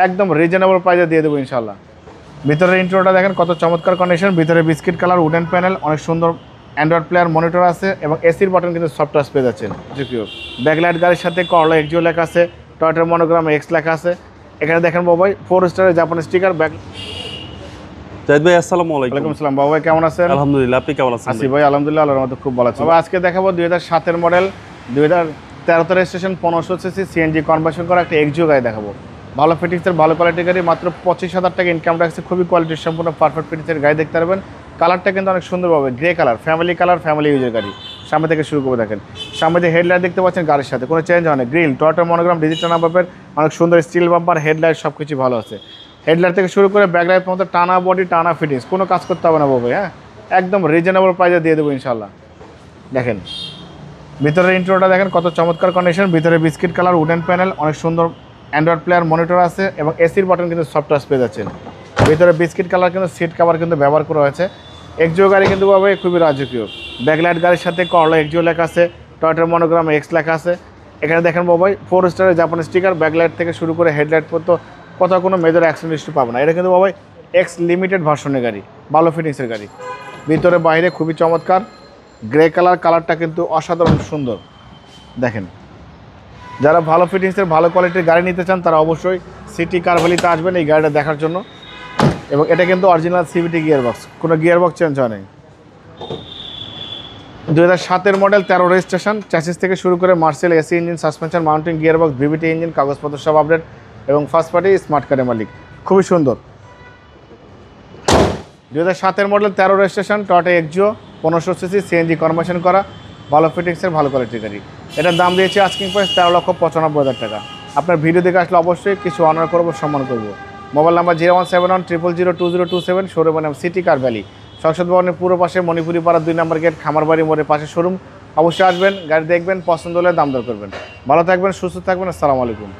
একদম রিজনেবল প্রাইসে দিয়ে দেবো ইনশাল্লাহ। ভিতরের ইন্ট্রোটা দেখেন কত চমৎকার কন্ডিশন, ভিতরে বিস্কিট কালার উডেন প্যানেল, অনেক সুন্দর অ্যান্ড্রয়েড প্লেয়ার মনিটর আছে এবং এসির বাটন কিন্তু সফট টাচ পেয়ে যাচ্ছেন। ব্যাকলাইট গাড়ির সাথে করলা এক্সিও লেখা আছে, টয়োটার মনোগ্রাম এক্স লেখা আছে। এখানে দেখেন বাবাই 4 স্টারের জাপান স্টিকার ব্যাক। জাহিদ ভাই আসসালামু আলাইকুম। ওয়ালাইকুম আসসালাম বাবাই, কেমন আছেন? আলহামদুলিল্লাহ, আপনি কেমন আছেন? আছি ভাই আলহামদুলিল্লাহ, আল্লাহর রহমতে খুব ভালো আছি। বাবা আজকে দেখাবো 2007 model 2013 registration 1500 CC CNG conversion করা একটা এক্সিও গাড়ি দেখাবো। ভালো ফিটিংসের ভালো কোয়ালিটির গাড়ি, মাত্র 25,000 টাকা ইনকাম ট্যাক্সে খুবই কোয়ালিটির সম্পূর্ণ পারফেক্ট ফিটিংসের গাড়ি দেখতে পারবেন। কালারটা কিন্তু অনেক সুন্দর পাবে, গ্রে কালার, ফ্যামিলি ইউজের গাড়ি। সামনে থেকে শুরু করে দেখেন, সামনে যে হেডলাইট দেখতে পাচ্ছেন গাড়ির সাথে কোনো চেঞ্জ হয় না, গ্রিল টয়োটা মনোগ্রাম ডিজিটাল নাম্বারের অনেক সুন্দর স্টিল বাম্পার, হেডলাইট সব কিছু ভালো আছে। হেডলাইট থেকে শুরু করে ব্যাকলাইট পর্যন্ত টানা বডি টানা ফিটিংস, কোনো কাজ করতে হবে না বাবু। হ্যাঁ, একদম রিজনেবল প্রাইসে দিয়ে দেবো ইনশাল্লাহ। দেখেন ভিতরের ইন্ট্রোটা দেখেন কত চমৎকার কন্ডিশন, ভিতরে বিস্কিট কালার উডেন প্যানেল, অনেক সুন্দর অ্যান্ড্রয়েড প্লেয়ার মনিটর আছে এবং এসির বাটন কিন্তু সফট টাচ পেয়ে যাচ্ছেন। ভিতরে বিস্কিট কালার কিন্তু সিট কভার কিন্তু ব্যবহার করা হয়েছে। এক্সিও গাড়ি কিন্তু বাবা খুবই রাজকীয়। ব্যাকলাইট গাড়ির সাথে করলা এক্সিও লেখা আছে, টয়োটার মনোগ্রাম এক্স লেখা আছে। এখানে দেখেন বাবাই 4 স্টারের জাপান স্টিকার, ব্যাকলাইট থেকে শুরু করে হেডলাইট পর্যন্ত কোথাও কোনো মেজর অ্যাক্সিডেন্ট হিস্ট্রি পাবো না। এটা কিন্তু বাবাই এক্স লিমিটেড ভার্সনের গাড়ি, ভালো ফিটিংসের গাড়ি। ভিতরে বাইরে খুবই চমৎকার, গ্রে কালারটা কিন্তু অসাধারণ সুন্দর। দেখেন যারা ভালো ফিটিংসের ভালো কোয়ালিটির গাড়ি নিতে চান তারা অবশ্যই সিটি কার ভ্যালিতে আসবেন এই গাড়িটা দেখার জন্য। এবং এটা কিন্তু অরিজিনাল সিভিটি গিয়ারবক্স, কোনো গিয়ারবক্স চেঞ্জ হয় নাই। 2007 মডেল 13 রেজিস্ট্রেশন, চ্যাসিস থেকে শুরু করে Marcel AC engine, suspension mounting gearbox, VVT engine, কাগজপত্র সব আপডেট এবং ফার্স্ট পার্টি স্মার্ট কারের মালিক, খুবই সুন্দর। 2007 model 13 registration Toyota Axio 1500 CC CNG conversion করা, ভালো ফিটিংসের ভালো কোয়ালিটির গাড়ি। এটার দাম দিয়েছে আস্কিং প্রাইস 13,95,000 টাকা। আপনার ভিডিও দেখে আসলে অবশ্যই কিছু অনার করবো, সম্মান করবো। মোবাইল নাম্বার 01710002027, শোরুমের নাম সিটি কার ভ্যালি, সংসদ ভবনের পুরো পাশে, মণিপুরি পাড়া 2 নম্বর গেট, খামারবাড়ি মোড়ের পাশে শোরুম। অবশ্যই আসবেন, গাড়ি দেখবেন, পছন্দ হলে দাম দর করবেন। ভালো থাকবেন, সুস্থ থাকবেন, আসসালামু আলাইকুম।